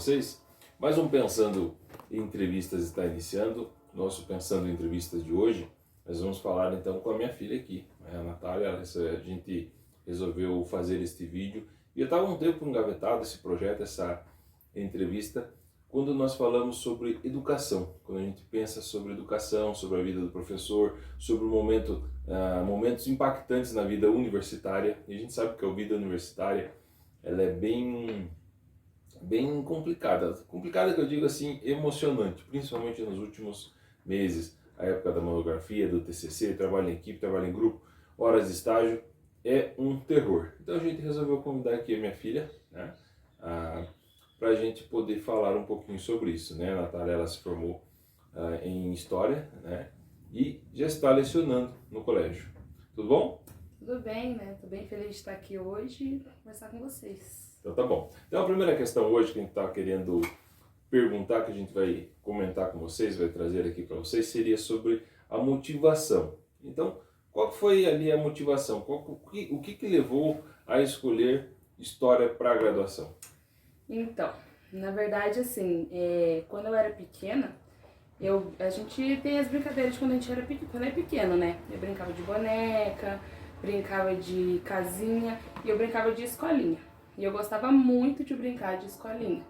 vocês? Mais um Pensando em Entrevistas está iniciando. Nosso Pensando em Entrevistas de hoje, nós vamos falar então com a minha filha aqui, a Natália. A gente resolveu fazer este vídeo e eu estava um tempo engavetado esse projeto, essa entrevista, quando nós falamos sobre educação, quando a gente pensa sobre educação, sobre a vida do professor, sobre momentos impactantes na vida universitária. E a gente sabe que a vida universitária ela é bem complicada. Complicada que eu digo assim, emocionante, principalmente nos últimos meses. A época da monografia, do TCC, trabalho em equipe, trabalho em grupo, horas de estágio, é um terror. Então a gente resolveu convidar aqui a minha filha, né, para a gente poder falar um pouquinho sobre isso, né? A Natália, ela se formou em História, né, e já está lecionando no colégio. Tudo bom? Tudo bem, né? Tô bem feliz de estar aqui hoje e conversar com vocês. Então tá bom. Então a primeira questão hoje que a gente está querendo perguntar, que a gente vai comentar com vocês, vai trazer aqui para vocês, seria sobre a motivação. Então, qual foi ali a motivação? O que levou a escolher História para a graduação? Então, na verdade, assim, quando eu era pequena, a gente tem as brincadeiras de quando a gente era quando é pequeno, né? Eu brincava de boneca, brincava de casinha e eu brincava de escolinha. E eu gostava muito de brincar de escolinha,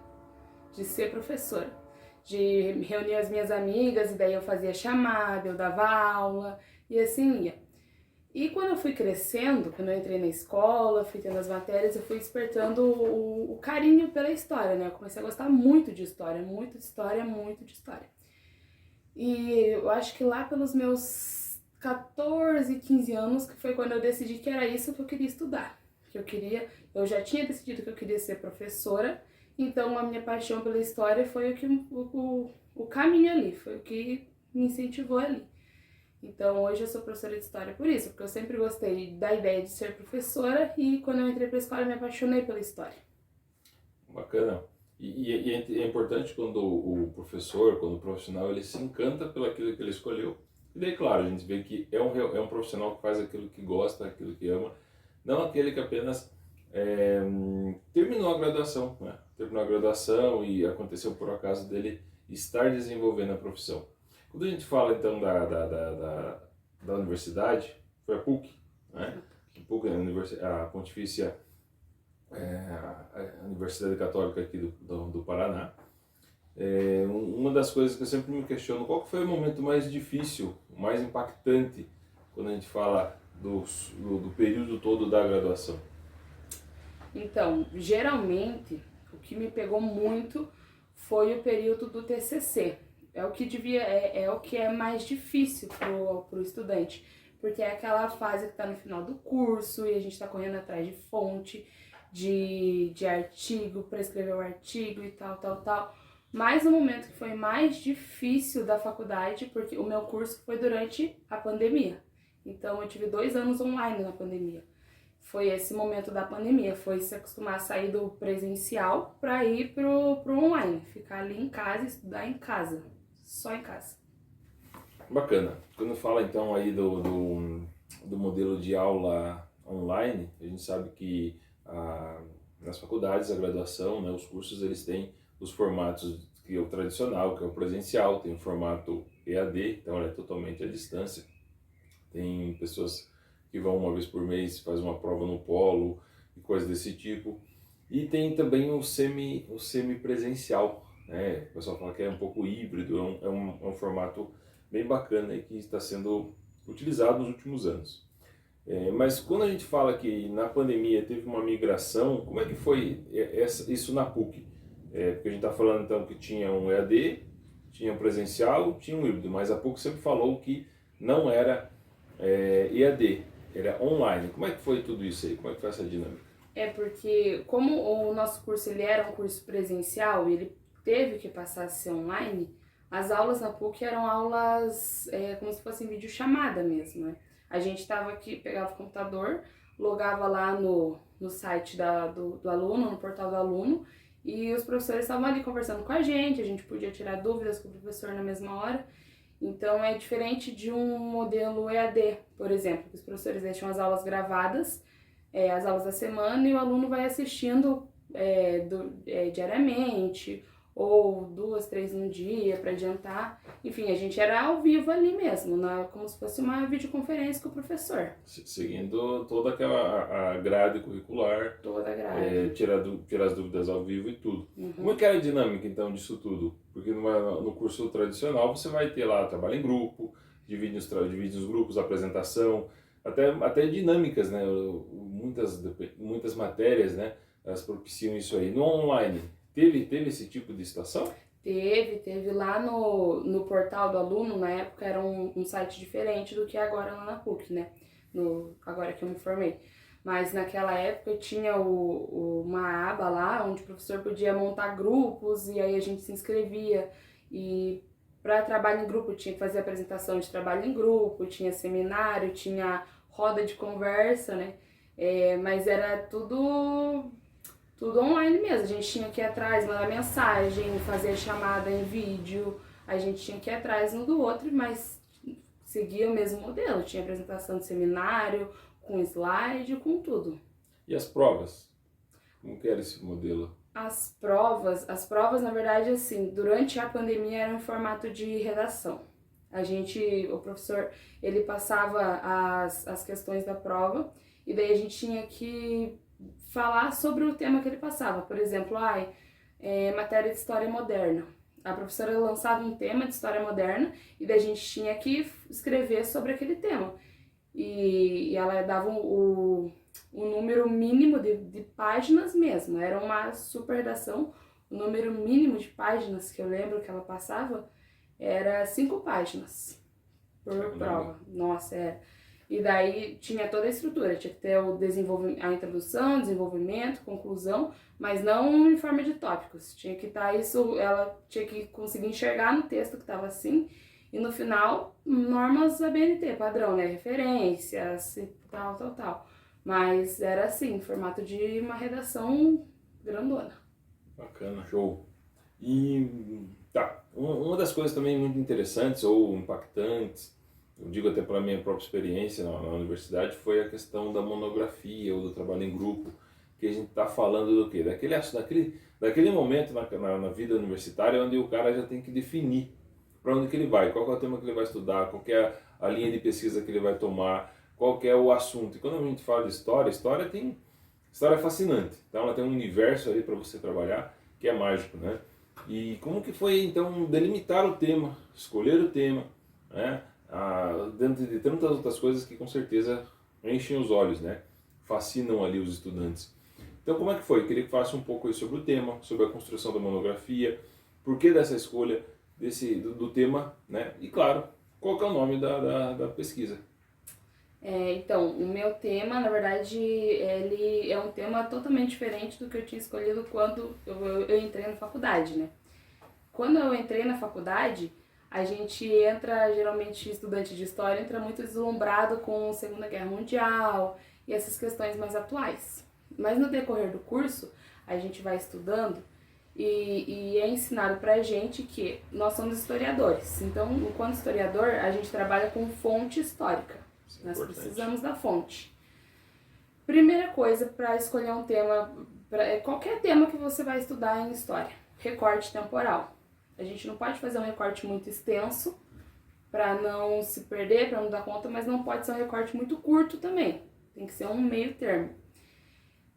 de ser professora, de reunir as minhas amigas e daí eu fazia chamada, eu dava aula e assim ia. E quando eu fui crescendo, quando eu entrei na escola, fui tendo as matérias, eu fui despertando o carinho pela história, né? Eu comecei a gostar muito de história, muito de história, muito de história. E eu acho que lá pelos meus 14, 15 anos, que foi quando eu decidi que era isso que eu queria estudar. Eu já tinha decidido que eu queria ser professora, então a minha paixão pela história foi o caminho ali, foi o que me incentivou ali. Então hoje eu sou professora de história por isso, porque eu sempre gostei da ideia de ser professora e quando eu entrei para a escola eu me apaixonei pela história. Bacana. E é importante quando o professor, quando o profissional, ele se encanta pelo aquilo que ele escolheu. E daí, claro, a gente vê que é um profissional que faz aquilo que gosta, aquilo que ama, não aquele que apenas terminou a graduação, né? Terminou a graduação e aconteceu por acaso dele estar desenvolvendo a profissão. Quando a gente fala então da universidade, foi a PUC, né? A PUC é a Pontifícia a Universidade Católica aqui do Paraná. Uma das coisas que eu sempre me questiono, qual que foi o momento mais difícil, mais impactante, quando a gente fala do período todo da graduação? Então, geralmente, o que me pegou muito foi o período do TCC. É o que é mais difícil pro estudante, porque é aquela fase que está no final do curso e a gente está correndo atrás de fonte, de artigo, para escrever o artigo e tal. Mas o momento que foi mais difícil da faculdade, porque o meu curso foi durante a pandemia. Então eu tive 2 anos online na pandemia. Foi esse momento da pandemia, foi se acostumar a sair do presencial para ir pro online, ficar ali em casa, estudar em casa, só em casa. Bacana. Quando fala então aí do modelo de aula online, a gente sabe que nas faculdades, a graduação, né, os cursos, eles têm os formatos que é o tradicional, que é o presencial, tem o formato EAD, então ela é totalmente à distância. Tem pessoas que vão uma vez por mês, faz uma prova no polo e coisas desse tipo. E tem também o semipresencial, né? O pessoal fala que é um pouco híbrido, é um formato bem bacana e que está sendo utilizado nos últimos anos. Mas quando a gente fala que na pandemia teve uma migração, como é que foi isso na PUC? Porque a gente está falando então que tinha um EAD, tinha um presencial, tinha um híbrido, mas a PUC sempre falou que não era EAD, era online. Como é que foi tudo isso aí? Como é que foi essa dinâmica? É porque como o nosso curso ele era um curso presencial e ele teve que passar a ser online, as aulas na PUC eram aulas como se fossem videochamada mesmo, né? A gente tava aqui, pegava o computador, logava lá no site do aluno, no portal do aluno, e os professores estavam ali conversando com a gente podia tirar dúvidas com o professor na mesma hora. Então é diferente de um modelo EAD, por exemplo, que os professores deixam as aulas gravadas, as aulas da semana, e o aluno vai assistindo diariamente, ou 2, 3 no dia para adiantar. Enfim, a gente era ao vivo ali mesmo, como se fosse uma videoconferência com o professor. Seguindo toda aquela a grade curricular, Toda a grade. Tirar as dúvidas ao vivo e tudo. Como é que era a dinâmica, então, disso tudo? Porque no curso tradicional você vai ter lá trabalho em grupo, divide os grupos, apresentação, até dinâmicas, né? Muitas matérias, né? Elas propiciam isso aí. No online, teve esse tipo de situação? Teve lá no portal do aluno, na época era um site diferente do que é agora lá na PUC, né? Agora que eu me formei. Mas naquela época tinha uma aba lá onde o professor podia montar grupos e aí a gente se inscrevia. E para trabalho em grupo tinha que fazer apresentação de trabalho em grupo, tinha seminário, tinha roda de conversa, né? Mas era tudo online mesmo. A gente tinha que ir atrás, mandar mensagem, fazer chamada em vídeo, a gente tinha que ir atrás um do outro, mas seguia o mesmo modelo. Tinha apresentação de seminário, com slide, com tudo. E as provas? Como que era esse modelo? As provas, na verdade, assim, durante a pandemia eram em formato de redação. O professor, ele passava as questões da prova e daí a gente tinha que falar sobre o tema que ele passava. Por exemplo, matéria de história moderna. A professora lançava um tema de história moderna e daí a gente tinha que escrever sobre aquele tema. E ela dava o número mínimo de páginas mesmo. Era uma super redação. O número mínimo de páginas que eu lembro que ela passava era 5 páginas por prova. Nossa, era. E daí tinha toda a estrutura, tinha que ter a introdução, desenvolvimento, conclusão, mas não em forma de tópicos. Tinha que estar ela tinha que conseguir enxergar no texto que estava assim, e no final, normas ABNT, padrão, né? Referências e tal. Mas era assim, em formato de uma redação grandona. Bacana, show. E tá, uma das coisas também muito interessantes ou impactantes, eu digo até pela minha própria experiência na universidade, foi a questão da monografia ou do trabalho em grupo, que a gente está falando do quê? Daquele momento na vida universitária onde o cara já tem que definir para onde que ele vai, qual que é o tema que ele vai estudar, qual que é a linha de pesquisa que ele vai tomar, qual que é o assunto. E quando a gente fala de história é fascinante. Então ela tem um universo ali para você trabalhar que é mágico, né? E como que foi então delimitar o tema, escolher o tema, né? Dentro de tantas outras coisas que com certeza enchem os olhos, né? Fascinam ali os estudantes. Então como é que foi? Eu queria que falasse um pouco aí sobre o tema, sobre a construção da monografia, por que dessa escolha do tema, né? E claro, qual que é o nome da pesquisa? Então, o meu tema, na verdade, ele é um tema totalmente diferente do que eu tinha escolhido quando eu entrei na faculdade, né? Quando eu entrei na faculdade, a gente geralmente estudante de história, entra muito deslumbrado com a Segunda Guerra Mundial e essas questões mais atuais. Mas no decorrer do curso, a gente vai estudando e é ensinado pra gente que nós somos historiadores. Então, enquanto historiador, a gente trabalha com fonte histórica. Nós precisamos da fonte. Primeira coisa para escolher um tema, qualquer tema que você vai estudar em história, recorte temporal. A gente não pode fazer um recorte muito extenso para não se perder, para não dar conta, mas não pode ser um recorte muito curto também. Tem que ser um meio termo.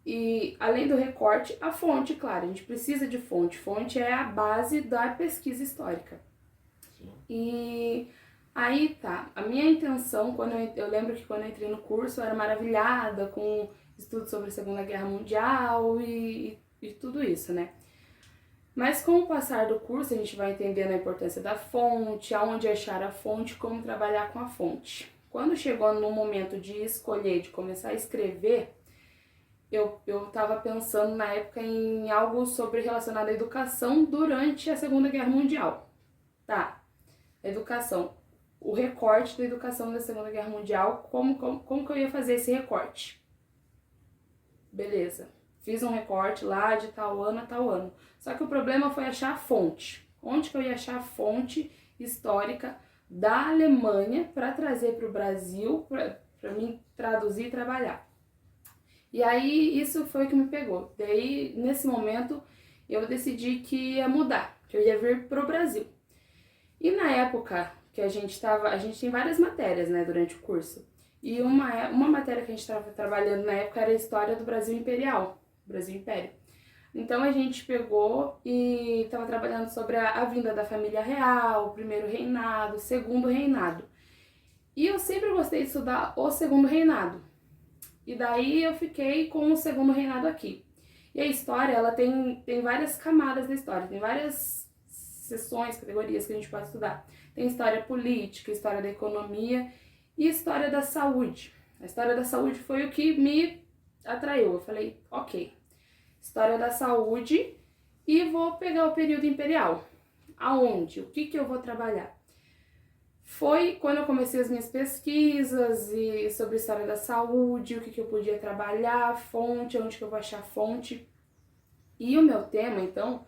E além do recorte, a fonte, claro, a gente precisa de fonte. Fonte é a base da pesquisa histórica. Sim. E aí tá, a minha intenção, eu lembro que quando eu entrei no curso, eu era maravilhada com estudos sobre a Segunda Guerra Mundial e tudo isso, né? Mas com o passar do curso, a gente vai entendendo a importância da fonte, aonde achar a fonte, como trabalhar com a fonte. Quando chegou no momento de escolher, de começar a escrever, eu estava pensando na época em algo relacionado à educação durante a Segunda Guerra Mundial. Tá, educação. O recorte da educação da Segunda Guerra Mundial, como que eu ia fazer esse recorte? Beleza, fiz um recorte lá de tal ano a tal ano. Só que o problema foi achar a fonte. Onde que eu ia achar a fonte histórica da Alemanha para trazer para o Brasil, para mim traduzir e trabalhar? E aí isso foi o que me pegou. Daí, nesse momento, eu decidi que ia mudar, que eu ia vir pro Brasil. E na época que a gente tem várias matérias, né, durante o curso. E uma matéria que a gente estava trabalhando na época era a história do Brasil Imperial, Brasil Império. Então a gente pegou e estava trabalhando sobre a vinda da família real, o primeiro reinado, o segundo reinado. E eu sempre gostei de estudar o segundo reinado. E daí eu fiquei com o segundo reinado aqui. E a história, ela tem várias camadas da história, tem várias seções, categorias que a gente pode estudar. Tem história política, história da economia e história da saúde. A história da saúde foi o que me atraiu. Eu falei, ok, história da saúde e vou pegar o período imperial. Aonde? O que eu vou trabalhar? Foi quando eu comecei as minhas pesquisas e sobre a história da saúde, o que eu podia trabalhar, fonte, onde que eu vou achar fonte. E o meu tema, então,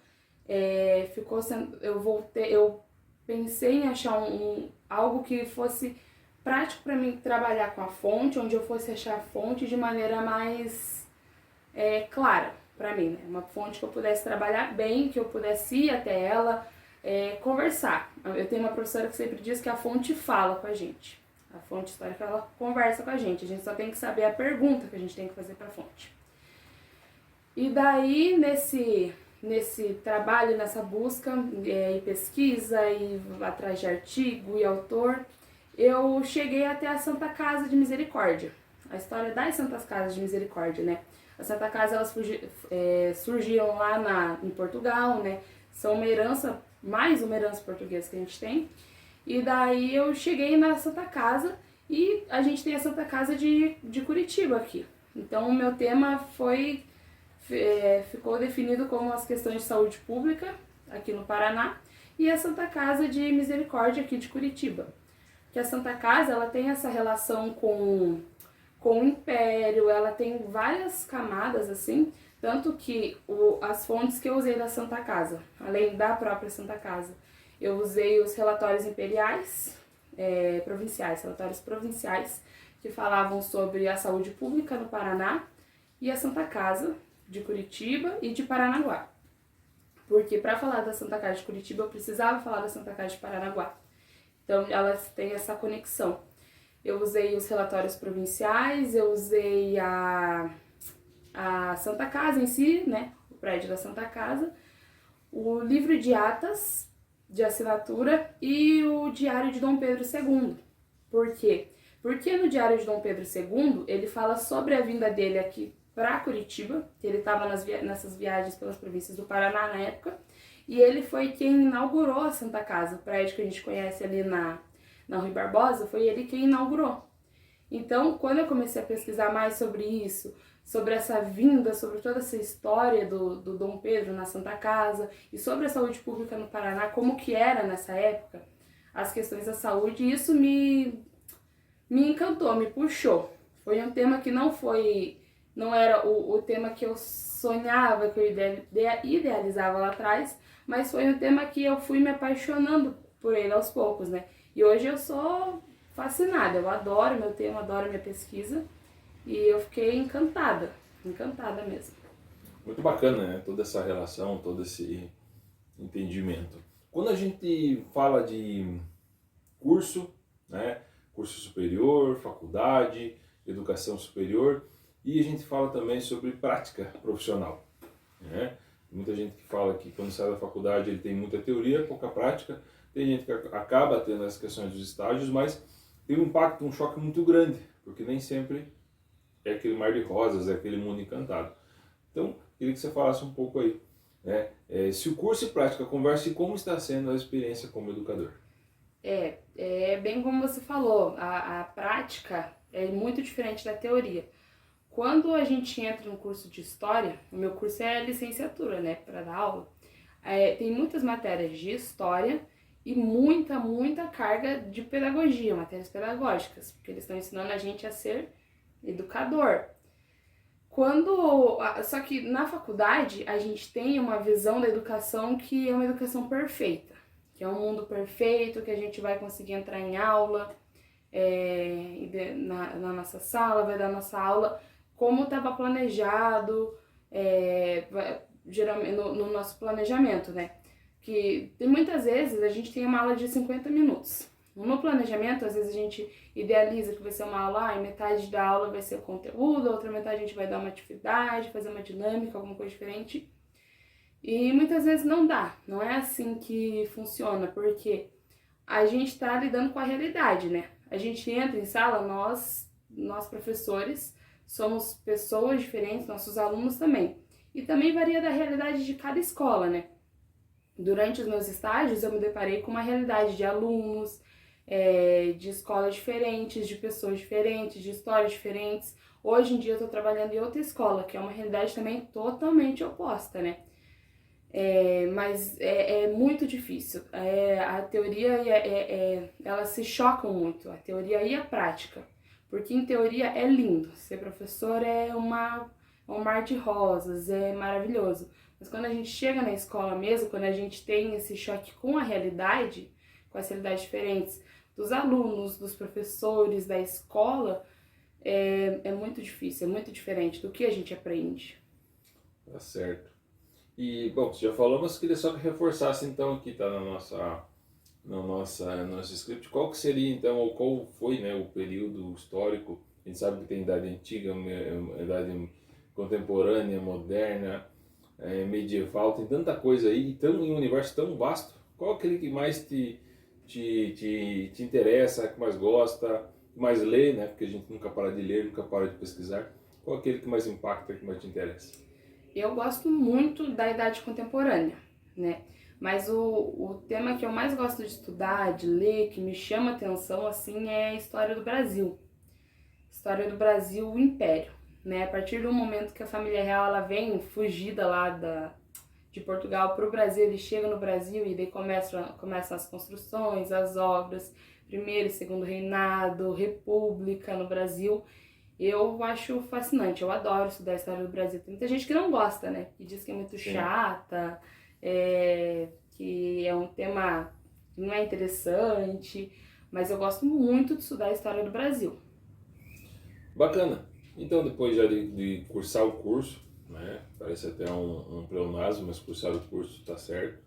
ficou sendo, eu pensei em achar algo que fosse prático para mim trabalhar com a fonte, onde eu fosse achar a fonte de maneira mais clara para mim, né? Uma fonte que eu pudesse trabalhar bem, que eu pudesse ir até ela, conversar. Eu tenho uma professora que sempre diz que a fonte fala com a gente. A fonte histórica, ela conversa com a gente só tem que saber a pergunta que a gente tem que fazer para a fonte. E daí, nesse trabalho, nessa busca e pesquisa e atrás de artigo e autor, eu cheguei até a Santa Casa de Misericórdia. A história das Santas Casas de Misericórdia, né? As Santa Casa, elas surgiram lá em Portugal, né? São mais uma herança portuguesa que a gente tem. E daí eu cheguei na Santa Casa e a gente tem a Santa Casa de Curitiba aqui. Então o meu tema ficou definido como as questões de saúde pública aqui no Paraná e a Santa Casa de Misericórdia aqui de Curitiba. Que a Santa Casa, ela tem essa relação com o Império, ela tem várias camadas assim, tanto que as fontes que eu usei da Santa Casa, além da própria Santa Casa, eu usei os relatórios imperiais, relatórios provinciais, que falavam sobre a saúde pública no Paraná, e a Santa Casa de Curitiba e de Paranaguá. Porque para falar da Santa Casa de Curitiba, eu precisava falar da Santa Casa de Paranaguá. Então, elas têm essa conexão. Eu usei os relatórios provinciais, eu usei a Santa Casa em si, né, o prédio da Santa Casa, o livro de atas de assinatura e o diário de Dom Pedro II. Por quê? Porque no diário de Dom Pedro II, ele fala sobre a vinda dele aqui para Curitiba, que ele estava nessas viagens pelas províncias do Paraná na época, e ele foi quem inaugurou a Santa Casa, o prédio que a gente conhece ali na Rui Barbosa, foi ele quem inaugurou. Então, quando eu comecei a pesquisar mais sobre isso, sobre essa vinda, sobre toda essa história do Dom Pedro na Santa Casa e sobre a saúde pública no Paraná, como que era nessa época, as questões da saúde, isso me encantou, me puxou. Foi um tema que não era o tema que eu sonhava, que eu idealizava lá atrás, mas foi um tema que eu fui me apaixonando por ele aos poucos, né? E hoje eu sou fascinada, eu adoro meu tema, adoro minha pesquisa e eu fiquei encantada mesmo. Muito bacana, né? Toda essa relação, todo esse entendimento. Quando a gente fala de curso, né? Curso superior, faculdade, educação superior, e a gente fala também sobre prática profissional, né? Muita gente que fala que quando sai da faculdade ele tem muita teoria, pouca prática. Tem gente que acaba tendo as questões dos estágios, mas tem um impacto, um choque muito grande, porque nem sempre é aquele mar de rosas, é aquele mundo encantado. Então, queria que você falasse um pouco aí, né? Se o curso e prática conversa e como está sendo a experiência como educador. É bem como você falou, a prática é muito diferente da teoria. Quando a gente entra no curso de História, o meu curso é licenciatura, né, para dar aula, tem muitas matérias de História e muita carga de pedagogia, matérias pedagógicas, porque eles estão ensinando a gente a ser educador. Só que na faculdade a gente tem uma visão da educação que é uma educação perfeita, que é um mundo perfeito, que a gente vai conseguir entrar em aula, na nossa sala, vai dar nossa aula como estava planejado, geralmente no nosso planejamento, né? Que tem, muitas vezes a gente tem uma aula de 50 minutos. No planejamento, às vezes a gente idealiza que vai ser uma aula, e metade da aula vai ser o conteúdo, a outra metade a gente vai dar uma atividade, fazer uma dinâmica, alguma coisa diferente. E muitas vezes não dá, não é assim que funciona, porque a gente está lidando com a realidade, né? A gente entra em sala, nós professores, somos pessoas diferentes, nossos alunos também. E também varia da realidade de cada escola, né? Durante os meus estágios, eu me deparei com uma realidade de alunos, de escolas diferentes, de pessoas diferentes, de histórias diferentes. Hoje em dia eu estou trabalhando em outra escola, que é uma realidade também totalmente oposta, né? Mas é muito difícil. A teoria, elas se chocam muito, a teoria e a prática. Porque em teoria é lindo, ser professor é um mar de rosas, é maravilhoso. Mas quando a gente chega na escola mesmo, quando a gente tem esse choque com a realidade, com as realidades diferentes dos alunos, dos professores, da escola, é muito difícil, é muito diferente do que a gente aprende. Tá certo. E, bom, você já falou, mas queria só que reforçasse então aqui, tá no nosso script, qual que seria então, ou qual foi, né, o período histórico. A gente sabe que tem idade antiga, idade contemporânea, moderna, medieval, tem tanta coisa aí, e em um universo tão vasto. Qual aquele que mais te interessa, que mais gosta, que mais lê, né? Porque a gente nunca para de ler, nunca para de pesquisar. Qual aquele que mais impacta, que mais te interessa? Eu gosto muito da idade contemporânea, né? Mas o tema que eu mais gosto de estudar, de ler, que me chama atenção, assim, é a história do Brasil. História do Brasil, o Império, né? A partir do momento que a família real ela vem fugida lá de Portugal para o Brasil, ele chega no Brasil e daí começam as construções, as obras, primeiro e segundo reinado, república no Brasil. Eu acho fascinante, eu adoro estudar a história do Brasil. Tem muita gente que não gosta, né? Que diz que é muito chata, que é um tema que não é interessante, mas eu gosto muito de estudar a história do Brasil. Bacana. Então, depois já de cursar o curso, né? Parece até um pleonasmo, mas cursar o curso está certo.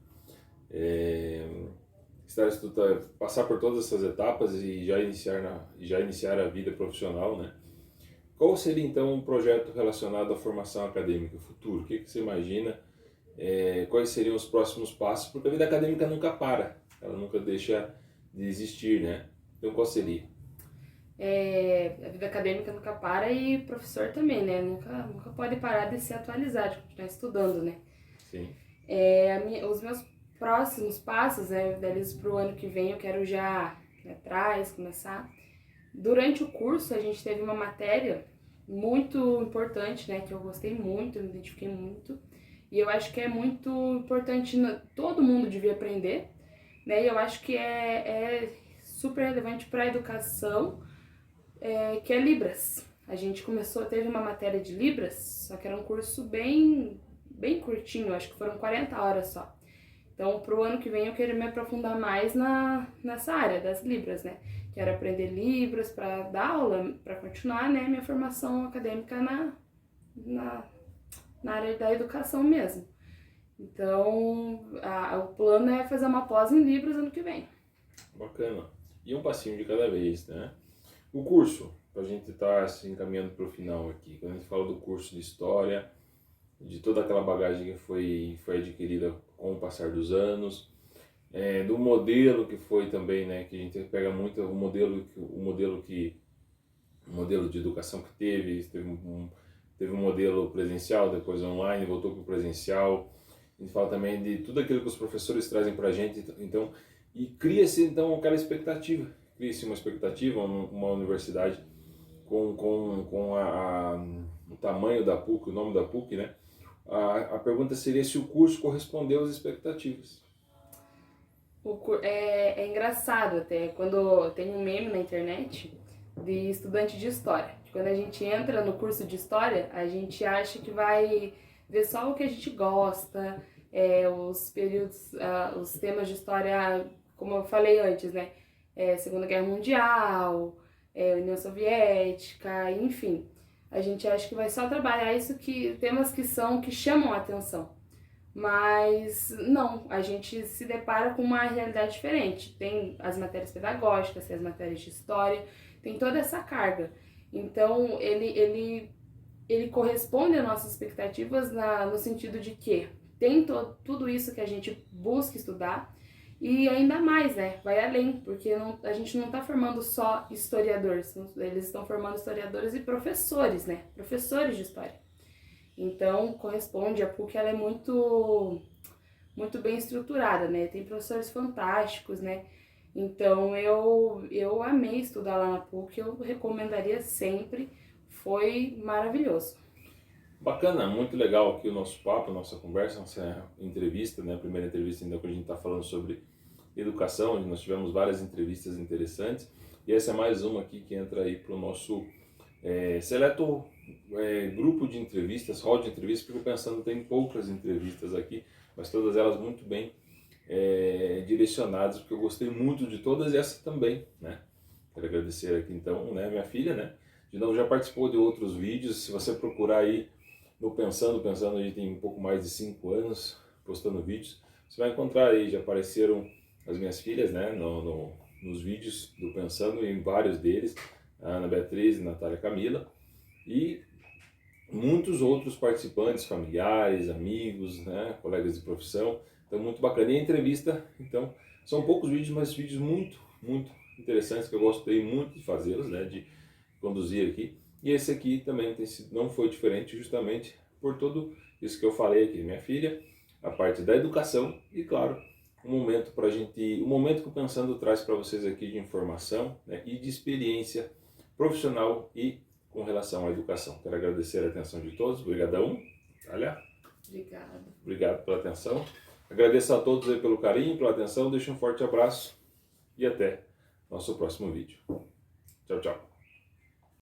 Passar por todas essas etapas e já iniciar a vida profissional, né? Qual seria então um projeto relacionado à formação acadêmica futuro? O que você imagina? Quais seriam os próximos passos? Porque a vida acadêmica nunca para, ela nunca deixa de existir, né? Então qual seria? A vida acadêmica nunca para e professor também, né? Nunca pode parar de se atualizar, de continuar estudando, né? Sim. Os meus próximos passos, né? Deles para o ano que vem, eu quero já ir atrás, começar. Durante o curso, a gente teve uma matéria muito importante, né? Que eu gostei muito, eu me identifiquei muito. E eu acho que é muito importante, todo mundo devia aprender, né? E eu acho que é super relevante para a educação, que é Libras. A gente teve uma matéria de Libras, só que era um curso bem curtinho, acho que foram 40 horas só. Então, pro ano que vem eu quero me aprofundar mais nessa área das Libras, né? Quero aprender Libras para dar aula, para continuar, né, minha formação acadêmica na área da educação mesmo. Então, o plano é fazer uma pós em Libras ano que vem. Bacana. E um passinho de cada vez, né? O curso, para a gente estar se encaminhando para o final aqui, quando a gente fala do curso de História, de toda aquela bagagem que foi adquirida com o passar dos anos, do modelo que foi também, né, que a gente pega muito o modelo de educação que teve um modelo presencial, depois online, voltou para o presencial. A gente fala também de tudo aquilo que os professores trazem para a gente, então, e cria-se então aquela expectativa, uma expectativa, uma universidade com o tamanho da PUC, o nome da PUC, né? A pergunta seria se o curso correspondeu às expectativas. É engraçado até, quando tem um meme na internet de estudante de história. Quando a gente entra no curso de história, a gente acha que vai ver só o que a gente gosta, os períodos, os temas de história, como eu falei antes, né? Segunda Guerra Mundial, União Soviética, enfim. a gente acha que vai só trabalhar temas que chamam a atenção. Mas não, a gente se depara com uma realidade diferente. Tem as matérias pedagógicas, tem as matérias de história, tem toda essa carga. Então, ele corresponde às nossas expectativas no sentido de que tem tudo isso que a gente busca estudar e ainda mais, né? Vai além, porque a gente não está formando só historiadores, eles estão formando historiadores e professores, né? Professores de história. Então, corresponde, a PUC ela é muito bem estruturada, né? Tem professores fantásticos, né? Então, eu amei estudar lá na PUC, eu recomendaria sempre, foi maravilhoso. Bacana, muito legal aqui o nosso papo, a nossa conversa, a nossa entrevista, né? A primeira entrevista ainda que a gente está falando sobre educação, onde nós tivemos várias entrevistas interessantes, e essa é mais uma aqui que entra aí para o nosso seleto grupo de entrevistas, hall de entrevistas, porque eu pensando tem poucas entrevistas aqui, mas todas elas muito bem direcionadas, porque eu gostei muito de todas e essa também, né? Quero agradecer aqui então, né, minha filha, né? De novo, já participou de outros vídeos, se você procurar aí no Pensando, a gente tem um pouco mais de 5 anos postando vídeos, você vai encontrar aí, já apareceram as minhas filhas, né, nos vídeos do Pensando, em vários deles, a Ana Beatriz e a Natália Camila, e muitos outros participantes, familiares, amigos, né, colegas de profissão, então muito bacana. E a entrevista, então, são poucos vídeos, mas vídeos muito interessantes, que eu gostei muito de fazê-los, né, de conduzir aqui. E esse aqui também não foi diferente, justamente por tudo isso que eu falei aqui. Minha filha, a parte da educação e, claro, um momento que o Pensando traz para vocês aqui de informação, né, e de experiência profissional e com relação à educação. Quero agradecer a atenção de todos. Obrigadão. Olha. Obrigada. Obrigado pela atenção. Agradeço a todos aí pelo carinho, pela atenção. Deixo um forte abraço e até nosso próximo vídeo. Tchau, tchau.